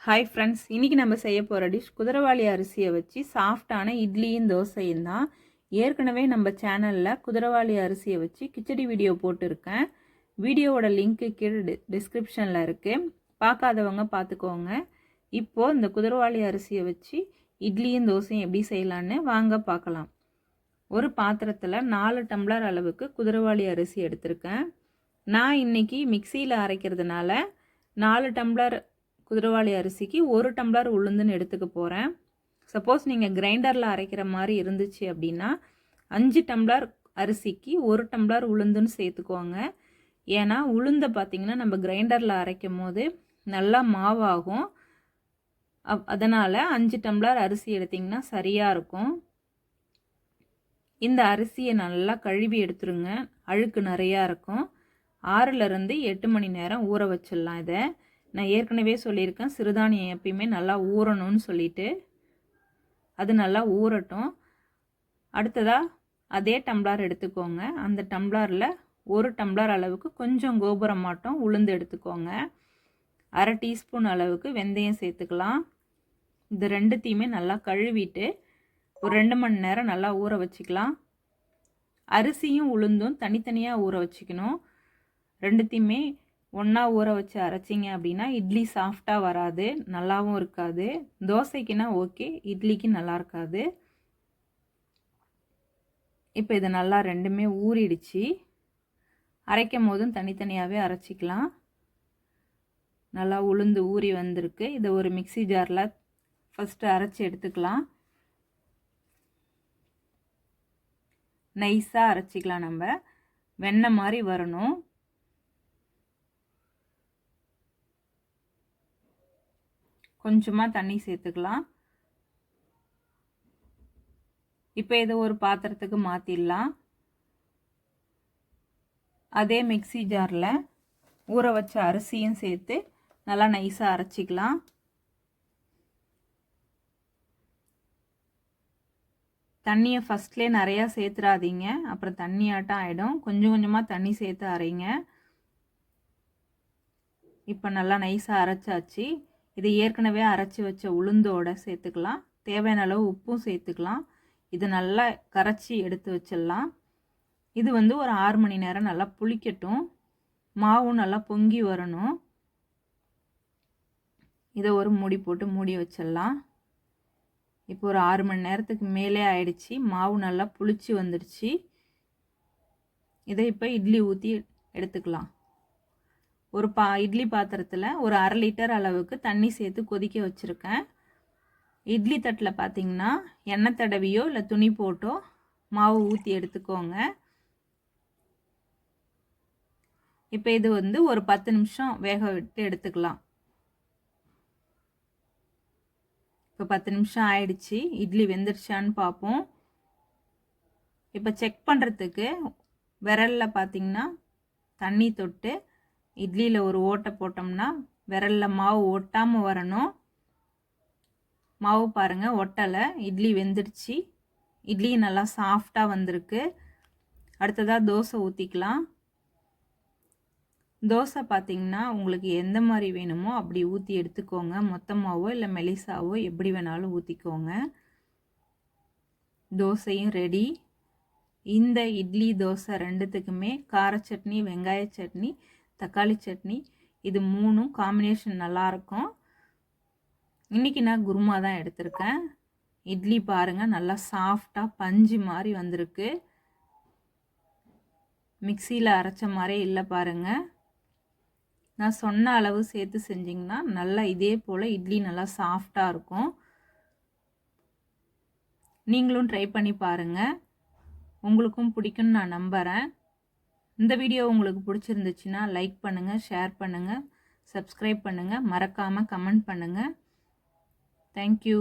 Hi friends, இன்றைக்கி நம்ம செய்ய போகிற டிஷ் குதிரைவாலி அரிசியை வச்சு சாஃப்டான இட்லியும் தோசையும் தான். ஏற்கனவே நம்ம சேனலில் குதிரைவாலி அரிசியை வச்சு கிச்சடி வீடியோ போட்டிருக்கேன். வீடியோவோட லிங்க்கு கீழே டிஸ்கிரிப்ஷனில் இருக்குது, பார்க்காதவங்க பார்த்துக்கோங்க. இப்போது இந்த குதிரைவாலி அரிசியை வச்சு இட்லியும் தோசையும் எப்படி செய்யலான்னு வாங்க பார்க்கலாம். ஒரு பாத்திரத்தில் 4 டம்ளர் அளவுக்கு குதிரைவாலி அரிசி எடுத்திருக்கேன். நான் இன்றைக்கி மிக்சியில் அரைக்கிறதுனால 4 டம்ளர் குதிரைவாலி அரிசிக்கு 1 டம்ளர் உளுந்துன்னு எடுத்துக்க போகிறேன். சப்போஸ் நீங்கள் கிரைண்டரில் அரைக்கிற மாதிரி இருந்துச்சு அப்படின்னா 5 டம்ளர் அரிசிக்கு 1 டம்ளர் உளுந்துன்னு சேர்த்துக்கோங்க. ஏன்னா உளுந்தை பார்த்திங்கன்னா நம்ம கிரைண்டரில் அரைக்கும் போது நல்லா மாவாகும். அதனால் 5 டம்ளர் அரிசி எடுத்திங்கன்னா சரியாக இருக்கும். இந்த அரிசியை நல்லா கழுவி எடுத்துருங்க, அழுக்கு நிறையா இருக்கும். 6லேருந்து 8 மணி நேரம் ஊற வச்சிடலாம். இதை நான் ஏற்கனவே சொல்லியிருக்கேன், சிறுதானியம் எப்பயுமே நல்லா ஊறணும்னு சொல்லிட்டு. அது நல்லா ஊறட்டும். அடுத்ததாக அதே டம்ளர் எடுத்துக்கோங்க. அந்த டம்ளரில் 1 டம்ளர் அளவுக்கு கொஞ்சம் கோபுரம் மாட்டோம் உளுந்து எடுத்துக்கோங்க. 1/2 டீஸ்பூன் அளவுக்கு வெந்தயம் சேர்த்துக்கலாம். இது ரெண்டுத்தையுமே நல்லா கழுவிட்டு ஒரு 2 மணி நேரம் நல்லா ஊற வச்சுக்கலாம். அரிசியும் உளுந்தும் தனித்தனியாக ஊற வச்சுக்கணும். ரெண்டுத்தையுமே ஒன்றா ஊற வச்சு அரைச்சிங்க அப்படின்னா இட்லி சாஃப்டாக வராது, நல்லாவும் இருக்காது. தோசைக்குன்னா ஓகே, இட்லிக்கு நல்லா இருக்காது. இப்போ இதை நல்லா ரெண்டுமே ஊறிடுச்சு. அரைக்கும் போதும் தனித்தனியாகவே அரைச்சிக்கலாம். நல்லா உளுந்து ஊறி வந்திருக்கு. இதை ஒரு மிக்சி ஜாரில் ஃபஸ்ட்டு அரைச்சி எடுத்துக்கலாம். நைஸாக அரைச்சிக்கலாம். நம்ம வெண்ணெய் மாதிரி வரணும். கொஞ்சமாக தண்ணி சேர்த்துக்கலாம். இப்போ இதை ஒரு பாத்திரத்துக்கு மாற்றிடலாம். அதே மிக்சி ஜாரில் ஊற வச்ச அரிசியும் சேர்த்து நல்லா நைஸாக அரைச்சிக்கலாம். தண்ணியை ஃபஸ்ட்லேயே நிறையா சேர்த்துறாதீங்க, அப்புறம் தண்ணியாட்டம் ஆகிடும். கொஞ்சம் கொஞ்சமாக தண்ணி சேர்த்து அரைங்க. இப்போ நல்லா நைஸாக அரைச்சாச்சு. இது ஏற்கனவே அரைச்சி வச்ச உளுந்தோடு சேர்த்துக்கலாம். தேவையான அளவு உப்பும் சேர்த்துக்கலாம். இது நல்லா கரைச்சி எடுத்து வச்சிடலாம். இது ஒரு 6 மணி நேரம் நல்லா புளிக்கட்டும். மாவும் நல்லா பொங்கி வரணும். இதை ஒரு மூடி போட்டு மூடி வச்சிடலாம். இப்போ ஒரு 6 மணி நேரத்துக்கு மேலே ஆயிடுச்சு. மாவு நல்லா புளிச்சு வந்துடுச்சு. இதை இப்போ இட்லி ஊற்றி எடுத்துக்கலாம். ஒரு இட்லி பாத்திரத்தில் ஒரு 1/2 லிட்டர் அளவுக்கு தண்ணி சேர்த்து கொதிக்க வச்சுருக்கேன். இட்லி தட்டில் பார்த்திங்கன்னா எண்ணெய் தடவியோ இல்லை துணி போட்டோ மாவு ஊற்றி எடுத்துக்கோங்க. இப்போ இது ஒரு 10 நிமிஷம் வேக விட்டு எடுத்துக்கலாம். இப்போ 10 நிமிஷம் ஆயிடுச்சு. இட்லி வெந்துருச்சான்னு பார்ப்போம். இப்போ செக் பண்ணுறதுக்கு விரலில் பார்த்திங்கன்னா தண்ணி தொட்டு இட்லியில் ஒரு ஓட்டை போட்டோம்னா விரலில் மாவு ஒட்டாமல் வரணும். மாவு பாருங்கள் ஒட்டலை, இட்லி வெந்துடுச்சு. இட்லி நல்லா சாஃப்டாக வந்திருக்கு. அடுத்ததாக தோசை ஊற்றிக்கலாம். தோசை பார்த்திங்கன்னா உங்களுக்கு எந்த மாதிரி வேணுமோ அப்படி ஊற்றி எடுத்துக்கோங்க. மொத்தமாகவோ இல்லை மெலிசாவோ எப்படி வேணாலும் ஊற்றிக்கோங்க. தோசையும் ரெடி. இந்த இட்லி தோசை ரெண்டுத்துக்குமே கார சட்னி, வெங்காய சட்னி, தக்காளி சட்னி, இது 3ம் காம்பினேஷன் நல்லாயிருக்கும். இன்றைக்கி நான் குருமா தான் எடுத்திருக்கேன். இட்லி பாருங்கள் நல்லா சாஃப்டாக பஞ்சு மாதிரி வந்திருக்கு. மிக்சியில் அரைச்ச மாதிரியே இல்லை பாருங்கள். நான் சொன்ன அளவு சேர்த்து செஞ்சிங்கன்னா நல்லா இதே போல் இட்லி நல்லா சாஃப்டாக இருக்கும். நீங்களும் ட்ரை பண்ணி பாருங்கள், உங்களுக்கும் பிடிக்கும்னு நான் நம்புகிறேன். இந்த வீடியோ உங்களுக்கு பிடிச்சிருந்துச்சுன்னா லைக் பண்ணுங்கள், ஷேர் பண்ணுங்கள், சப்ஸ்கிரைப் பண்ணுங்கள், மறக்காமல் கமெண்ட் பண்ணுங்கள். தேங்க்யூ.